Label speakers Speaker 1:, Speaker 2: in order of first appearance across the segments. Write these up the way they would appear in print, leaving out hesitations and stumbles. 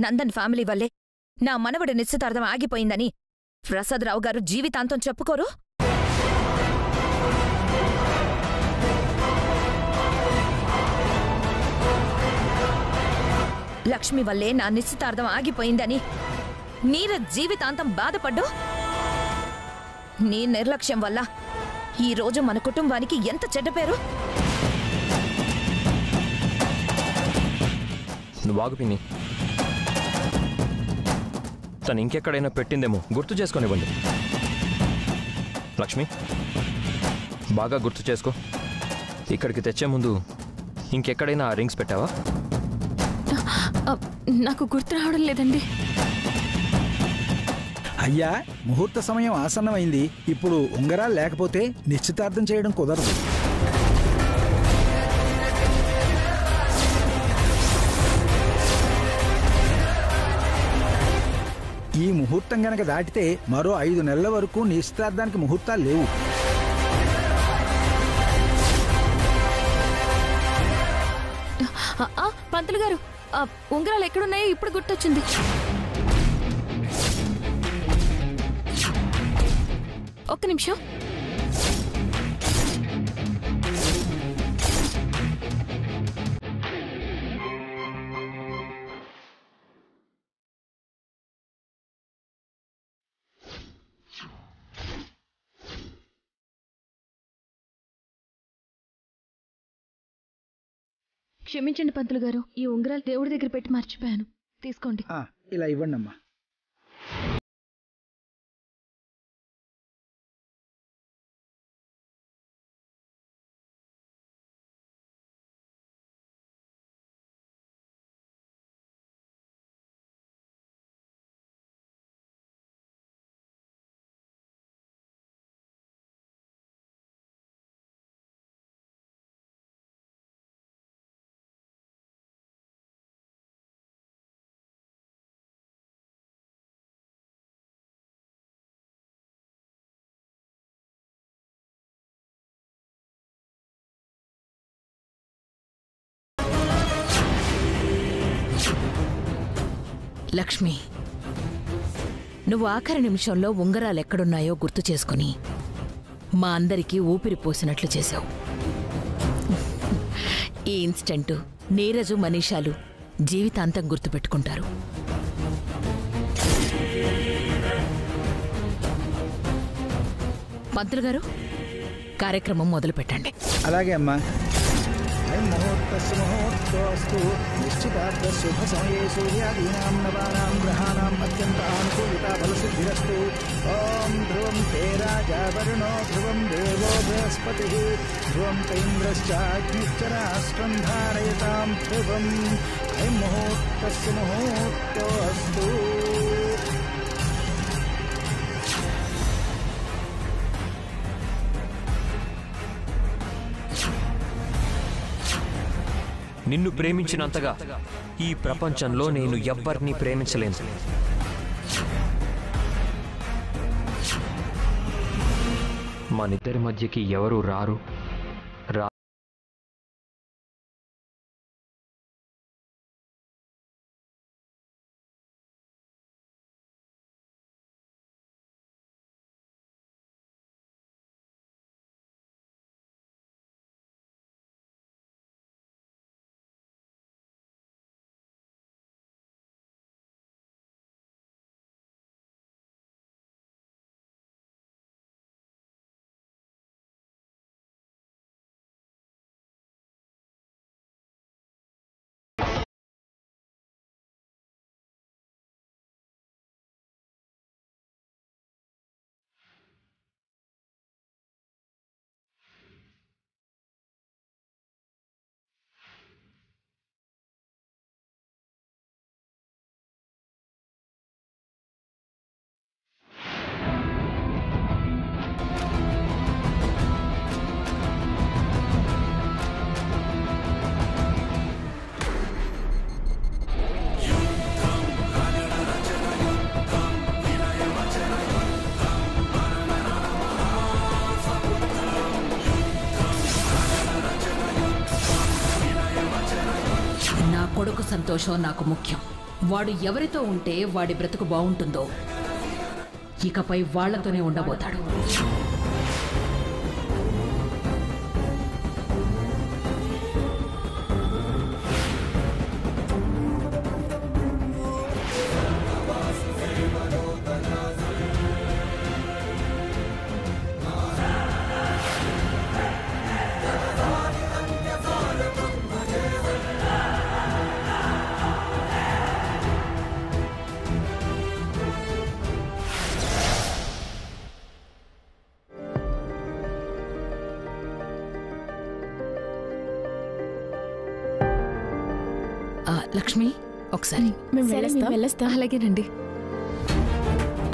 Speaker 1: Nandan family వల్లే నా మనవడి నిశ్చితార్థం ఆగిపోయిందని ప్రసాదరావు గారు జీవితాంతం చెప్పుకోరు? లక్ష్మి వల్లే నా నిశ్చితార్థం ఆగిపోయిందని నీరజ్ జీవితాంతం బాధపడ్డు. నీ నిర్లక్ష్యం వల్ల ఈరోజు మన కుటుంబానికి ఎంత చెడ్డ పేరు.
Speaker 2: నువ్వు ఆగు పిన్ని. తను ఇంకెక్కడైనా పెట్టిందేమో గుర్తు చేసుకొనివ్వండి. లక్ష్మి, బాగా గుర్తు చేసుకో. ఇక్కడికి తెచ్చే ముందు ఇంకెక్కడైనా ఆ రింగ్స్ పెట్టావా?
Speaker 3: నాకు గుర్తు రావడం లేదండి.
Speaker 4: అయ్యా, ముహూర్త సమయం ఆసన్నమైంది. ఇప్పుడు ఉంగరాలు లేకపోతే నిశ్చితార్థం చేయడం కుదరదు. ఈ ముహూర్తం గనక దాటితే మరో 5 నెలల వరకు నిశ్చితార్థానికి ముహూర్తాలు లేవు.
Speaker 3: పంతులు గారు, ఉంగరాలు ఎక్కడున్నాయో ఇప్పుడు గుర్తొచ్చింది. ఒక్క నిమిషం. క్షమించండి పంతులు గారు, ఈ ఉంగరాలు దేవుడి దగ్గర పెట్టి మర్చిపోయాను. తీసుకోండి.
Speaker 4: ఇలా ఇవ్వండి అమ్మా.
Speaker 5: లక్ష్మి, నువ్వు ఆఖరి నిమిషంలో ఉంగరాలెక్కడున్నాయో గుర్తు చేసుకుని మా అందరికీ ఊపిరి పోసినట్లు చేశావు. ఈ ఇన్స్టెంటు నీరజు, మనీషాలు జీవితాంతం గుర్తుపెట్టుకుంటారు. పంతులు గారు, కార్యక్రమం మొదలు పెట్టండి.
Speaker 4: అలాగే అమ్మా. ముహూర్తోస్తు నిశ్చితార్థ శుభ సమయే సూర్యాదీనాం నవానాం గ్రహాణాం అత్యంత అనుకూలితా ఫలసిద్ధిరస్తు. ఓం ధ్రువం తే రాజా వరుణో ధ్రువం దేవో బృహస్పతిః ధ్రువం తైంద్రశ్చాగ్నిశ్చ రాష్ట్రం ధారయతాం ధ్రువం. అయం ముహూర్తస్య ముహూర్తోస్తు.
Speaker 2: నిన్ను ప్రేమించినంతగా ఈ ప్రపంచంలో నేను ఎవ్వరినీ ప్రేమించలేను. మనిద్దరి మధ్యకి ఎవరు రారు.
Speaker 5: కొడుకు సంతోషం నాకు ముఖ్యం. వాడు ఎవరితో ఉంటే వాడి బ్రతుకు బాగుంటుందో ఇకపై వాళ్లతోనే ఉండబోతాడు. లక్ష్మి, ఒకసారి
Speaker 3: వెళ్ళొస్తా. అలాగేనండి.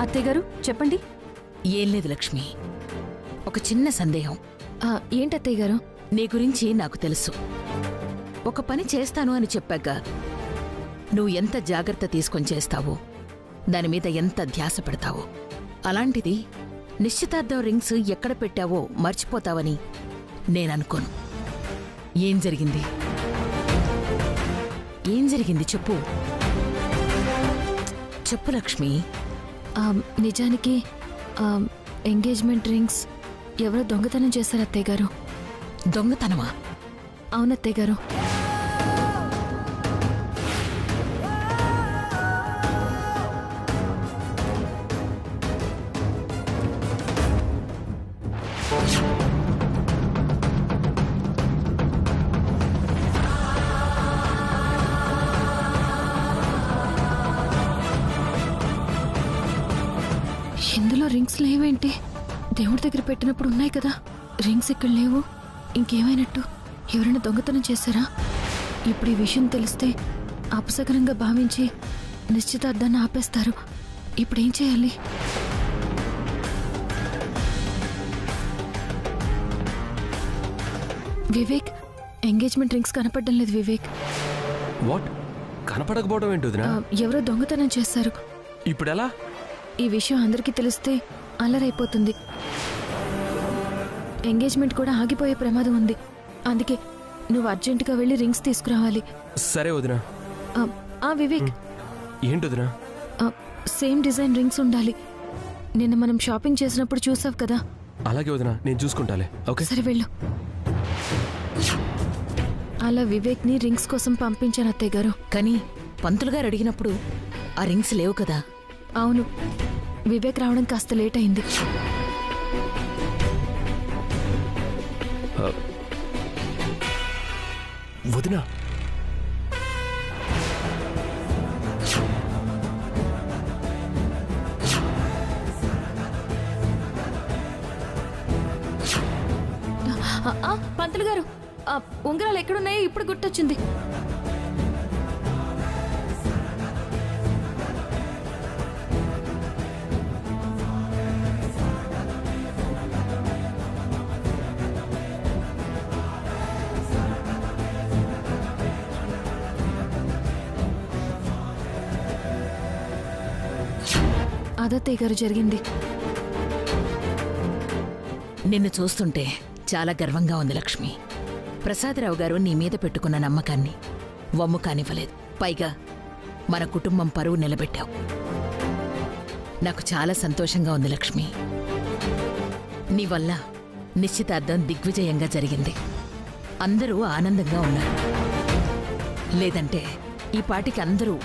Speaker 3: అత్తయ్య గారు చెప్పండి.
Speaker 5: ఏం లేదు లక్ష్మి, ఒక చిన్న సందేహం.
Speaker 3: ఏంటి అత్తయ్య గారు?
Speaker 5: నీ గురించి నాకు తెలుసు. ఒక పని చేస్తాను అని చెప్పాక నువ్వు ఎంత జాగ్రత్త తీసుకొని చేస్తావో, దాని మీద ఎంత ధ్యాస పెడతావో, అలాంటిది నిశ్చితార్థం రింగ్స్ ఎక్కడ పెట్టావో మర్చిపోతావని నేననుకోను. ఏం జరిగింది? ఏం జరిగింది చెప్పు. చెప్పు లక్ష్మి.
Speaker 3: నిజానికి ఎంగేజ్మెంట్ రింగ్స్ ఎవరో దొంగతనం చేశారు అత్తయ్య గారు.
Speaker 5: దొంగతనమా?
Speaker 3: అవును అత్తయ్య గారు. ఇందులో రింగ్స్ లేవేంటి? దేవుడి దగ్గర పెట్టినప్పుడు ఉన్నాయి కదా, రింగ్స్ ఇక్కడ లేవు. ఇంకేమైనట్టు? ఎవరైనా దొంగతనం చేశారా? ఇప్పుడు ఈ విషయం తెలిస్తే అపశకరంగా భావించి నిశ్చితార్థాన్ని ఆపేస్తారు. ఇప్పుడేం చేయాలి? వివేక్, ఎంగేజ్మెంట్ రింగ్స్ కనపడడం లేదు వివేక్.
Speaker 6: వాట్? కనపడకపోవడం ఏంటి వదినా?
Speaker 3: ఎవరో దొంగతనం చేశారు.
Speaker 6: ఇప్పుడు ఎలా?
Speaker 3: ఈ విషయం అందరికీ తెలిస్తే అల్లరైపోతుంది. ఎంగేజ్మెంట్ కూడా ఆగిపోయే ప్రమాదం ఉంది. అందుకే నువ్వు అర్జెంటుగా వెళ్ళి రింగ్స్ తీసుకురావాలి.
Speaker 6: సరే వదినా.
Speaker 3: వివేక్,
Speaker 6: ఏంటి వదినా?
Speaker 3: సేమ్ డిజైన్ రింగ్స్ ఉండాలి. నిన్న మనం షాపింగ్ చేసినప్పుడు చూసావు కదా.
Speaker 6: అలాగే వదినా, నేను చూసుకుంటాలే. ఓకే,
Speaker 3: సరే వెళ్ళు. అలా వివేక్ ని రింగ్స్ కోసం పంపించాను అత్తయ్య గారు.
Speaker 5: కానీ పంతులు గారు అడిగినప్పుడు ఆ రింగ్స్ లేవు కదా.
Speaker 3: అవును, వివేక్ రావడం కాస్త లేట్ అయింది.
Speaker 6: వదినా,
Speaker 3: పంతులు గారు, ఉంగరాలు ఎక్కడున్నాయో ఇప్పుడు గుర్తొచ్చింది. అదత్తయ్య గారు జరిగింది.
Speaker 5: నిన్ను చూస్తుంటే చాలా గర్వంగా ఉంది లక్ష్మి. ప్రసాదరావు గారు నీ మీద పెట్టుకున్న నమ్మకాన్ని వమ్ము కానివ్వలేదు. పైగా మన కుటుంబం పరువు నిలబెట్టావు. నాకు చాలా సంతోషంగా ఉంది లక్ష్మి. నీ వల్ల నిశ్చితార్థం దిగ్విజయంగా జరిగింది. అందరూ ఆనందంగా ఉన్నారు. లేదంటే ఈ పాటికి అందరూ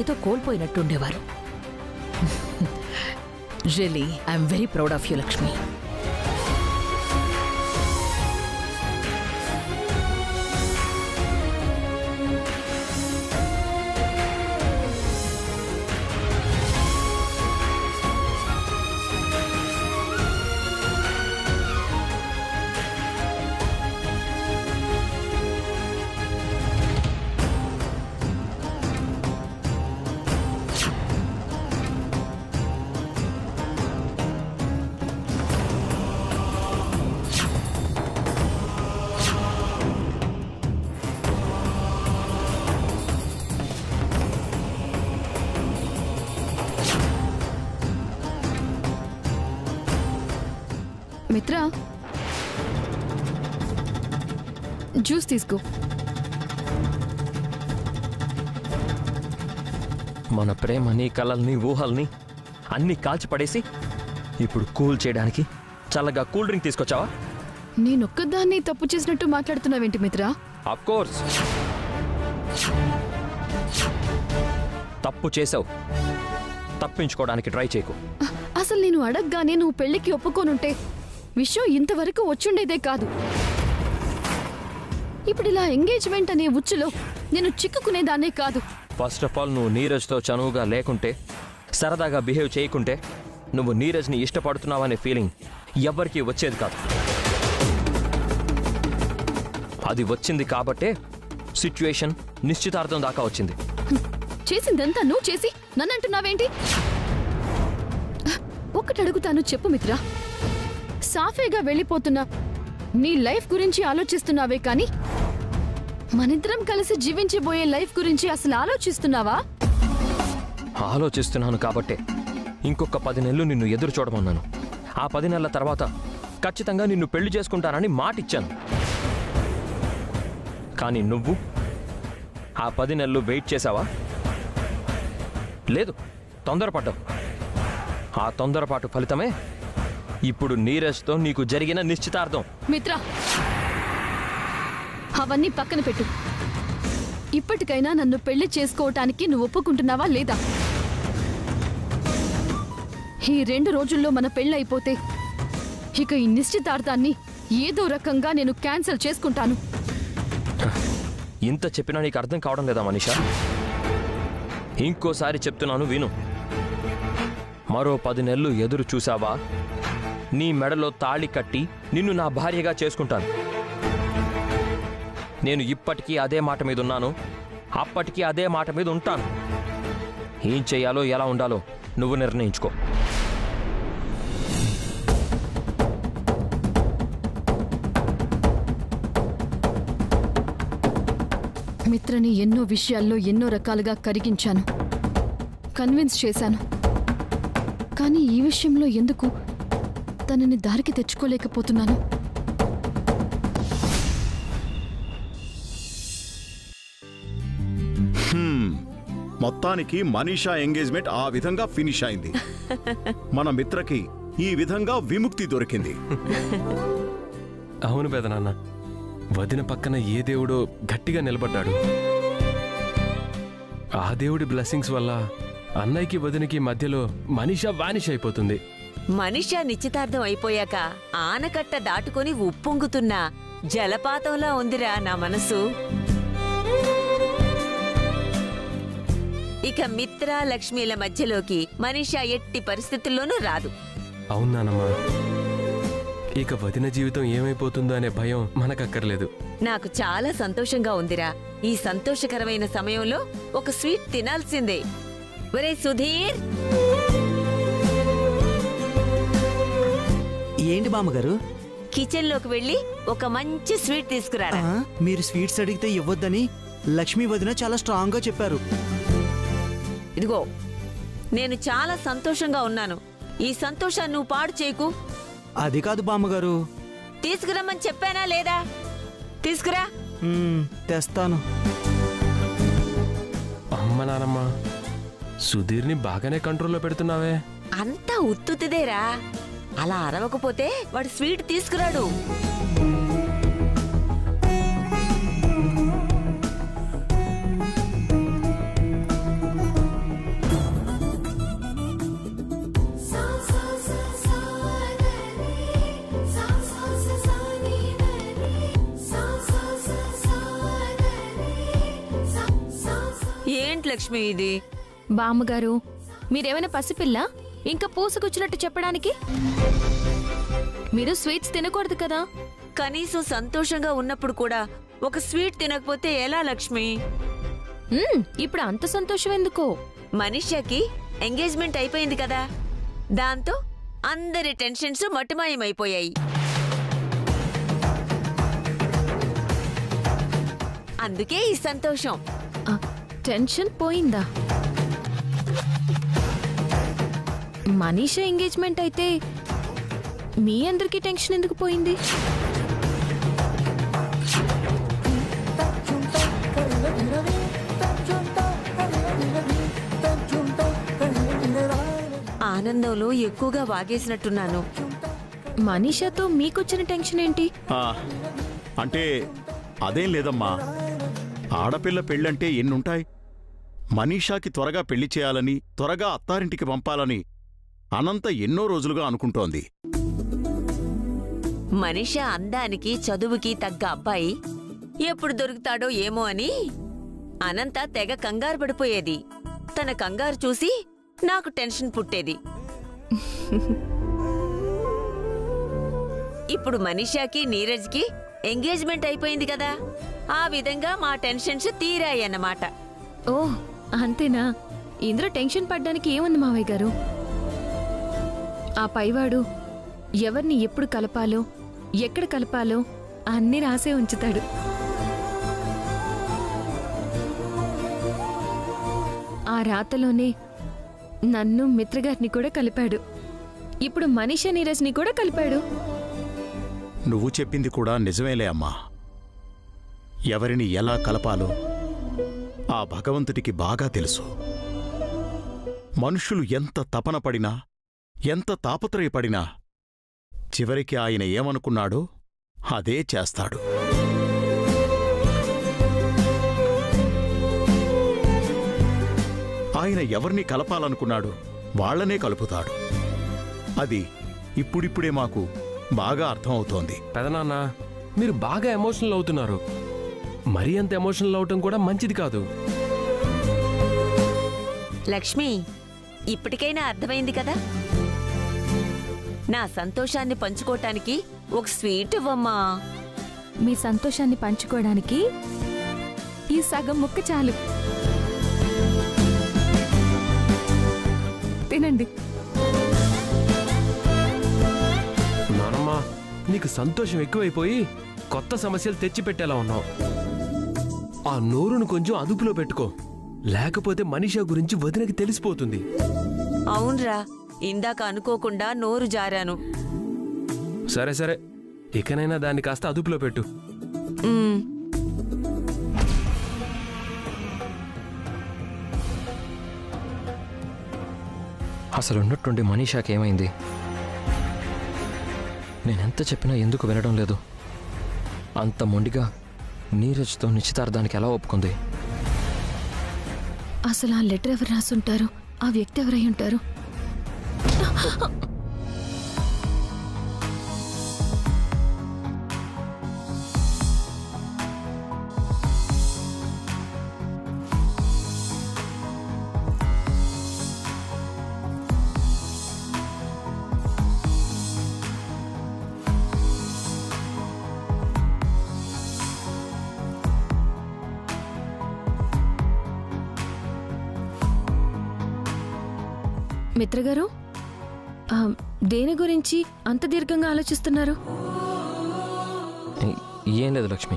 Speaker 5: ఏదో కోల్పోయినట్టుండేవారు. Really I'm very proud of you Lakshmi.
Speaker 3: Mitra, juice తీసుకో.
Speaker 2: మన ప్రేమని కలల్ని ఊహల్ని అన్నీ కాల్చిపడేసి ఇప్పుడు కూల్ చేయడానికి చల్లగా కూల్ డ్రింక్ తీసుకొచ్చావా?
Speaker 3: నేనొక్కదాన్ని తప్పు చేసినట్టు మాట్లాడుతున్నావేంటి మిత్ర?
Speaker 2: ఆఫ్ కోర్స్ తప్పు చేసావు. తప్పించుకోవడానికి ట్రై చేయకు.
Speaker 3: అసలు నేను అడగగానే నువ్వు పెళ్లికి ఒప్పుకోనుంటే విషయం ఇంతవరకు వచ్చుండేదే కాదు. ఇప్పుడు ఇలా ఎంగేజ్మెంట్ అనే ఉచ్చులో నేను చిక్కుకునేదాన్నే కాదు.
Speaker 2: ఫస్ట్ ఆఫ్ ఆల్ నువ్వు నీరజ్తో చనువుగా లేకుంటే, సరదాగా బిహేవ్ చేయకుంటే, నువ్వు నీరజ్ని ఇష్టపడుతున్నావనే ఫీలింగ్ ఎవ్వరికీ వచ్చేది కాదు. అది వచ్చింది కాబట్టే సిచ్యువేషన్ నిశ్చితార్థం దాకా వచ్చింది.
Speaker 3: చేసిందంతా నువ్వు చేసి నన్ను అంటున్నావేంటి? ఒక్కటి అడుగుతాను, చెప్పు మిత్ర. సాఫీగా వెళ్ళిపోతున్నా నీ లైఫ్ గురించి ఆలోచిస్తున్నావే కానీ మనిద్దరం కలిసి జీవించబోయే లైఫ్ గురించి అసలు ఆలోచిస్తున్నావా?
Speaker 2: ఆలోచిస్తున్నాను కాబట్టే ఇంకొక 10 నెలలు నిన్ను ఎదురు చూడమన్నాను. ఆ 10 నెలల తర్వాత ఖచ్చితంగా నిన్ను పెళ్లి చేసుకుంటానని మాటిచ్చాను. కానీ నువ్వు ఆ 10 నెలలు వెయిట్ చేసావా? లేదు, తొందరపడ్డావు. ఆ తొందరపాటు ఫలితమే ఇప్పుడు నీరజ్తో నీకు జరిగిన నిశ్చితార్థం.
Speaker 3: మిత్ర, అవన్నీ పక్కన పెట్టు. ఇప్పటికైనా నన్ను పెళ్లి చేసుకోవటానికి నువ్వు ఒప్పుకుంటున్నావా లేదా? ఈ 2 రోజుల్లో మన పెళ్లి అయిపోతే ఇక ఈ నిశ్చితార్థాన్ని ఏదో రకంగా నేను క్యాన్సిల్ చేసుకుంటాను.
Speaker 2: ఇంత చెప్పినా నీకు అర్థం కావడం లేదా మనీషా? ఇంకోసారి చెప్తున్నాను విను. మరో 10 నెలలు ఎదురు చూసావా, నీ మెడలో తాళి కట్టి నిన్ను నా భార్యగా చేసుకుంటాను. నేను ఇప్పటికీ అదే మాట మీద ఉన్నాను, అప్పటికీ అదే మాట మీద ఉంటాను. ఏం చేయాలో ఎలా ఉండాలో నువ్వు నిర్ణయించుకో.
Speaker 3: మిత్రని ఎన్నో విషయాల్లో ఎన్నో రకాలుగా కరిగించాను, కన్విన్స్ చేశాను. కానీ ఈ విషయంలో ఎందుకు తనని దారికి తెచ్చుకోలేకపోతున్నాను?
Speaker 7: మొత్తానికి మనీషా ఎంగేజ్మెంట్ ఆ విధంగా ఫినిష్ అయింది. మన మిత్రకి ఈ విధంగా విముక్తి దొరికింది.
Speaker 6: అవును పెదనాన్న, వదిన పక్కన ఏ దేవుడో గట్టిగా నిలబడ్డాడు. ఆ దేవుడి బ్లెస్సింగ్స్ వల్ల అన్నయ్యకి వదినకి మధ్యలో మనీషా వానిష్ అయిపోతుంది.
Speaker 8: మనీషా నిశ్చితార్థం అయిపోయాక ఆనకట్ట దాటుకొని ఉప్పొంగుతున్న జలపాతంలా ఉందిరా నా మనసు. ఇక మిత్ర లక్ష్మీల మధ్యలోకి మనీషా ఎట్టి పరిస్థితుల్లోనూ రాదు.
Speaker 6: అవునానమ్మా, ఇక వదిన జీవితం ఏమైపోతుందో అనే భయం మనకక్కర్లేదు.
Speaker 8: నాకు చాలా సంతోషంగా ఉందిరా. ఈ సంతోషకరమైన సమయంలో ఒక స్వీట్ తినాల్సిందే. ఒరే సుధీర్,
Speaker 9: ఏంటి బామ్మగారు?
Speaker 8: కిచెన్ లోకి వెళ్ళి ఒక మంచి స్వీట్ తీసుకురారా.
Speaker 9: మీరు స్వీట్స్ అడిగితే ఇవ్వొద్దని లక్ష్మీ వదిన చాలా స్ట్రాంగ్ గా చెప్పారు.
Speaker 8: ఇదిగో, నేను చాలా సంతోషంగా ఉన్నాను. ఈ సంతోషాన్ని నువ్వు పాడు చేయకు.
Speaker 9: అది కాదు బామ్మగారు.
Speaker 8: తీసుకురమ్మని చెప్పానా లేదా? తీసుకురా.
Speaker 9: తెస్తాను.
Speaker 6: అమ్మ నానమ్మ, సుధీర్ని బాగానే కంట్రోల్లో పెడుతున్నావే.
Speaker 8: అంతా ఉత్తుతిదేరా. అలా అరవకపోతే వాడు స్వీట్ తీసుకురాడు. ఏంటి లక్ష్మి ఇది?
Speaker 1: బామ్మగారు, మీరేమైనా పసిపిల్ల ఇంకా పూసుకొచ్చినట్టు చెప్పడానికి? మీరు స్వీట్స్ తినకూడదు కదా?
Speaker 8: కనీసం సంతోషంగా ఉన్నప్పుడు కూడా ఒక స్వీట్ తినకపోతే ఎలా లక్ష్మి?
Speaker 1: ఇప్పుడు అంత సంతోషం ఎందుకో?
Speaker 8: మనీషాకి ఎంగేజ్మెంట్ అయిపోయింది కదా, దాంతో అందరి టెన్షన్స్ మటుమాయమైపోయాయి. అందుకే ఈ సంతోషం.
Speaker 1: టెన్షన్ పోయిందా? మనీషా ఎంగేజ్మెంట్ అయితే మీ అందరికీ టెన్షన్ ఎందుకు పోయింది?
Speaker 8: ఆనందంలో ఎక్కువగా వాగేసినట్టున్నాను.
Speaker 3: మనీషాతో మీకొచ్చిన టెన్షన్ ఏంటి?
Speaker 7: అంటే అదేం లేదమ్మా. ఆడపిల్ల పెళ్ళంటే ఎన్నుంటాయి. మనీషాకి త్వరగా పెళ్లి చేయాలని, త్వరగా అత్తారింటికి పంపాలని అనంత ఎన్నో రోజులుగా అనుకుంటోంది.
Speaker 8: మనీషా అందానికి చదువుకి తగ్గ అబ్బాయి ఎప్పుడు దొరుకుతాడో ఏమో అని అనంత తెగ కంగారు పడిపోయేది. తన కంగారు చూసి నాకు టెన్షన్ పుట్టేది. ఇప్పుడు మనీషాకి నీరజ్కి ఎంగేజ్మెంట్ అయిపోయింది కదా, ఆ విధంగా మా టెన్షన్స్ తీరాయన్నమాట.
Speaker 3: ఓ అంతేనా? ఇందులో టెన్షన్ పడ్డానికి ఏముంది మావయ్య గారు? ఆ పైవాడు ఎవరిని ఎప్పుడు కలపాలో, ఎక్కడ కలపాలో అన్నీ రాసే ఉంచుతాడు. ఆ రాతలోనే నన్ను మిత్రగారిని కూడా కలిపాడు. ఇప్పుడు మనీషా నీరజ్ని కూడా కలిపాడు.
Speaker 7: నువ్వు చెప్పింది కూడా నిజమేలే అమ్మా. ఎవరిని ఎలా కలపాలో ఆ భగవంతుడికి బాగా తెలుసు. మనుషులు ఎంత తపన పడినా, ఎంత తాపత్రయపడినా చివరికి ఆయన ఏమనుకున్నాడో అదే చేస్తాడు. ఆయన ఎవరిని కలపాలనుకున్నాడు వాళ్లనే కలుపుతాడు. అది ఇప్పుడిప్పుడే మాకు బాగా అర్థమవుతోంది.
Speaker 6: పెదనాన్న, మీరు బాగా ఎమోషనల్ అవుతున్నారు. మరీ అంత ఎమోషనల్ అవటం కూడా మంచిది కాదు.
Speaker 8: లక్ష్మి, ఇప్పటికైనా అర్థమైంది కదా? నా సంతోషాన్ని పంచుకోటానికి ఒక స్వీట్ ఇవ్వమ్మా.
Speaker 3: మీ సంతోషాన్ని పంచుకోవడానికి ఈ సగం ముక్క చాలు. తినండి.
Speaker 6: నానమ్మా, నీకు సంతోషం ఎక్కువైపోయి కొత్త సమస్యలు తెచ్చిపెట్టేలా ఉన్నావు. ఆ నోరును కొంచెం అదుపులో పెట్టుకో, లేకపోతే మనీషా గురించి వదినకి తెలిసిపోతుంది.
Speaker 8: అవునరా, ఇందాక అనుకోకుండా నోరు జారాను.
Speaker 6: సరే సరే, ఇకనైనా దాన్ని కాస్త అదుపులో పెట్టు.
Speaker 2: అసలు ఉన్నట్టుండి మనీషాకి ఏమైంది? నేనెంత చెప్పినా ఎందుకు వినడం లేదు? అంత మొండిగా నీరజ్తో నిశ్చితార్థానికి ఎలా ఒప్పుకుంది?
Speaker 3: అసలు ఆ లెటర్ ఎవరు రాసుంటారు? ఆ వ్యక్తి ఎవరై ఉంటారు? మిత్రగారు, దేని గురించి అంత దీర్ఘంగా ఆలోచిస్తున్నారు?
Speaker 2: ఏం లేదు లక్ష్మి.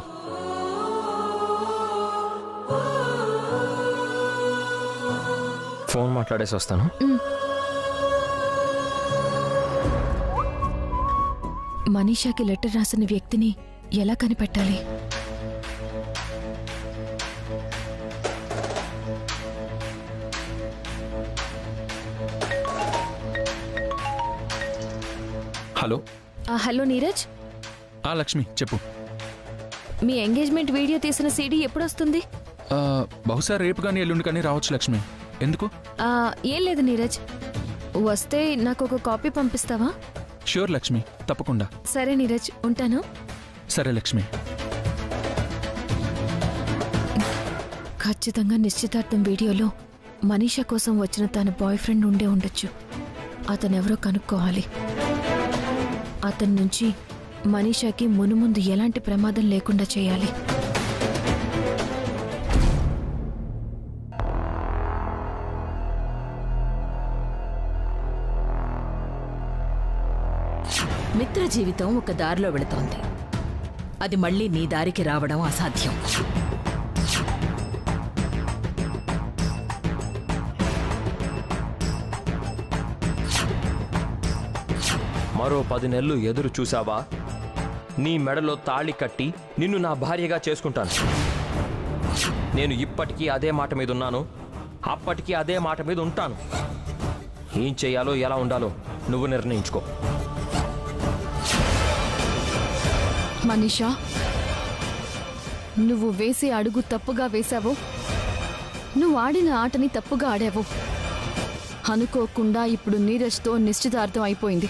Speaker 2: ఫోన్ మాట్లాడేసి వస్తాను.
Speaker 3: మనీషాకి లెటర్ రాసిన వ్యక్తిని ఎలా కనిపెట్టాలి?
Speaker 10: హలో.
Speaker 3: హలో నీరజ్.
Speaker 10: లక్ష్మి చెప్పు.
Speaker 3: మీ ఎంగేజ్మెంట్ వీడియో తీసిన సీడీ ఎప్పుడు వస్తుంది?
Speaker 10: బహుశా రేపు కానీ ఎల్లుండి కానీ రావచ్చు లక్ష్మి. ఎందుకు?
Speaker 3: ఏం లేదు నీరజ్, వస్తే నాకు ఒక కాపీ పంపిస్తావా?
Speaker 10: ష్యూర్ లక్ష్మి, తప్పకుండా.
Speaker 3: సరే నీరజ్, ఉంటాను.
Speaker 10: సరే లక్ష్మి.
Speaker 3: ఖచ్చితంగా నిశ్చితార్థం వీడియోలో మనీషా కోసం వచ్చిన తన బాయ్ ఫ్రెండ్ ఉండే ఉండొచ్చు. అతనెవరో కనుక్కోవాలి. అతని నుంచి మనీషాకి మునుముందు ఎలాంటి ప్రమాదం లేకుండా చేయాలి.
Speaker 5: మిత్ర జీవితం ఒక దారిలో వెళుతోంది. అది మళ్ళీ నీ దారికి రావడం అసాధ్యం.
Speaker 2: మరో 10 నెలలు ఎదురు చూసావా? నీ మెడలో తాళి కట్టి నిన్ను నా భార్యగా చేసుకుంటాను. నేను ఇప్పటికీ అదే మాట మీద ఉన్నాను, అప్పటికీ అదే మాట మీద ఉంటాను. ఏం చెయ్యాలో ఎలా ఉండాలో నువ్వు నిర్ణయించుకో.
Speaker 3: మనీషా, నువ్వు వేసే అడుగు తప్పుగా వేశావు. నువ్వు ఆడిన ఆటని తప్పుగా ఆడావు. అనుకోకుండా ఇప్పుడు నీరజ్తో నిశ్చితార్థం అయిపోయింది.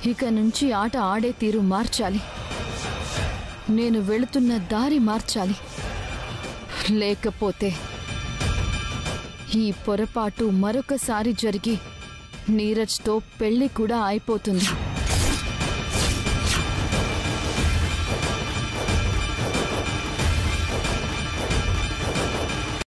Speaker 3: ఇక నుంచి ఆట ఆడే తీరు మార్చాలి. నేను వెళుతున్న దారి మార్చాలి. లేకపోతే ఈ పొరపాటు మరొకసారి జరిగి నీరజ్తో పెళ్లి కూడా అయిపోతుంది.